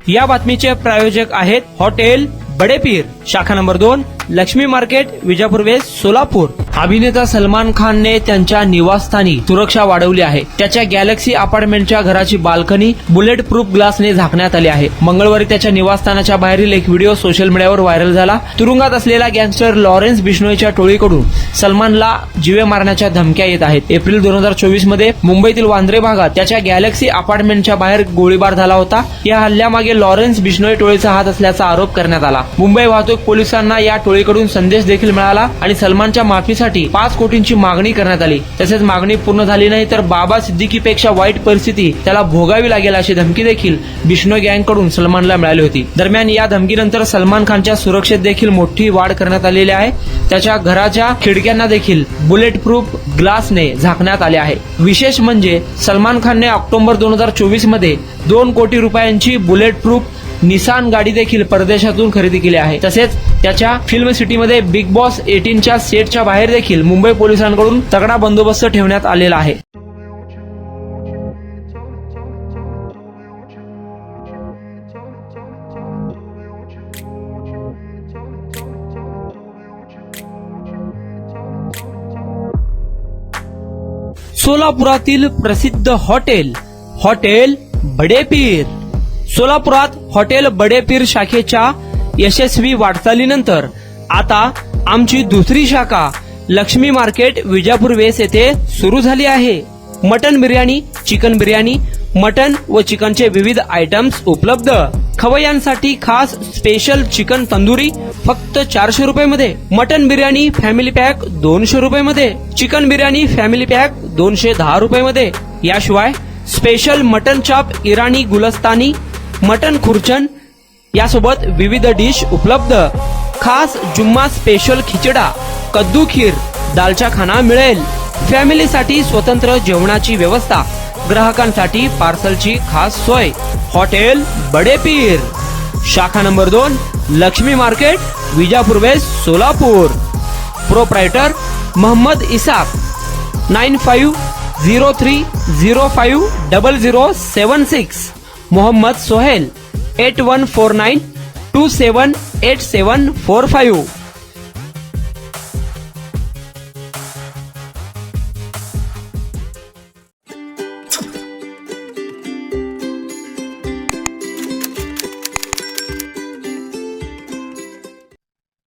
या बातमीचे प्रायोजक आहेत हॉटेल बडेपीर, शाखा number 2, Laxmi market, Vijapur west, Solapur. अभिनेता सलमान खानने त्यांच्या निवासस्थानी सुरक्षा वाढवली आहे. त्याच्या गॅलेक्सी अपार्टमेंटच्या घराची बाल्कनी बुलेट प्रूफ ग्लासने झाकण्यात आली आहे. मंगळवारी त्याच्या निवासस्थानाच्या बाहेरील एक व्हिडिओ सोशल मीडियावर व्हायरल झाला. तुरुंगात असलेला गँगस्टर लॉरेन्स बिश्नोईच्या टोळीकडून सलमानला जीवे मारण्याच्या धमक्या येत आहेत. एप्रिल 2024 मध्ये मुंबईतील वांद्रे भागात त्याच्या गॅलेक्सी अपार्टमेंटच्या बाहेर गोळीबार झाला होता. या हल्ल्यामागे लॉरेन्स बिश्नोई टोळीचा हात असल्याचा आरोप करण्यात आला. मुंबई वाहतूक पोलिसांना या टोळीकडून संदेश देखील मिळाला आणि सलमानच्या माफीसाठी 5 कोटींची मागणी करण्यात आली. तसेच मागणी पूर्ण झाली नाही तर बाबा सिद्दीकीपेक्षा वाईट परिस्थिती त्याला भोगावी लागेल अशी धमकी देखील बिश्नोई गँगकडून सलमानला मिळाली होती. दरम्यान या धमकीनंतर सलमान खानच्या सुरक्षेत देखील मोठी वाढ करण्यात आलेली आहे. त्याच्या घराच्या खिडक्यांना देखील बुलेट प्रूफ ग्लासने झाकण्यात आले आहे. विशेष म्हणजे सलमान खानने ऑक्टोबर 2024 मध्ये 2 कोटी रुपयांची बुलेट प्रूफ निसान गाडी देखील परदेशातून खरेदी केली आहे. तसेच त्याच्या फिल्म सिटीमध्ये बिग बॉस 18च्या सेटच्या बाहेर देखील मुंबई पोलिसांकडून तगडा बंदोबस्त ठेवण्यात आलेला आहे. सोलापुरातील प्रसिद्ध हॉटेल बडेपीर. सोलापुरात हॉटेल बडेपीर शाखेच्या यशस्वी वाटचालीनंतर आता आमची दुसरी शाखा लक्ष्मी मार्केट, विजापूर वेस्ट येथे सुरू झाली आहे. Mutton biryani, chicken biryani, mutton व चिकनचे विविध आयटम्स उपलब्ध. खवय्यांसाठी खास स्पेशल चिकन तंदुरी फक्त 400 रुपये मध्ये. मटन बिर्याणी फॅमिली पॅक 200 रुपये मध्ये. चिकन बिर्याणी फॅमिली पॅक 210 रुपये मध्ये. याशिवाय स्पेशल मटन चाप, इराणी गुलस्तानी, मटन खुर्चन यासोबत विविध डिश उपलब्ध. खास जुम्मा स्पेशल खिचडा, कद्दू खीर, दालचा खाना मिळेल. फॅमिलीसाठी स्वतंत्र जेवणाची व्यवस्था, ग्राहकांसाठी पार्सलची खास सोय. हॉटेल बडेपीर, शाखा number 2, Laxmi market, Vijapur west, Solapur. Proprietor Mohammad Isaq. 9503050076. Mohammad Sohail. 8149278745.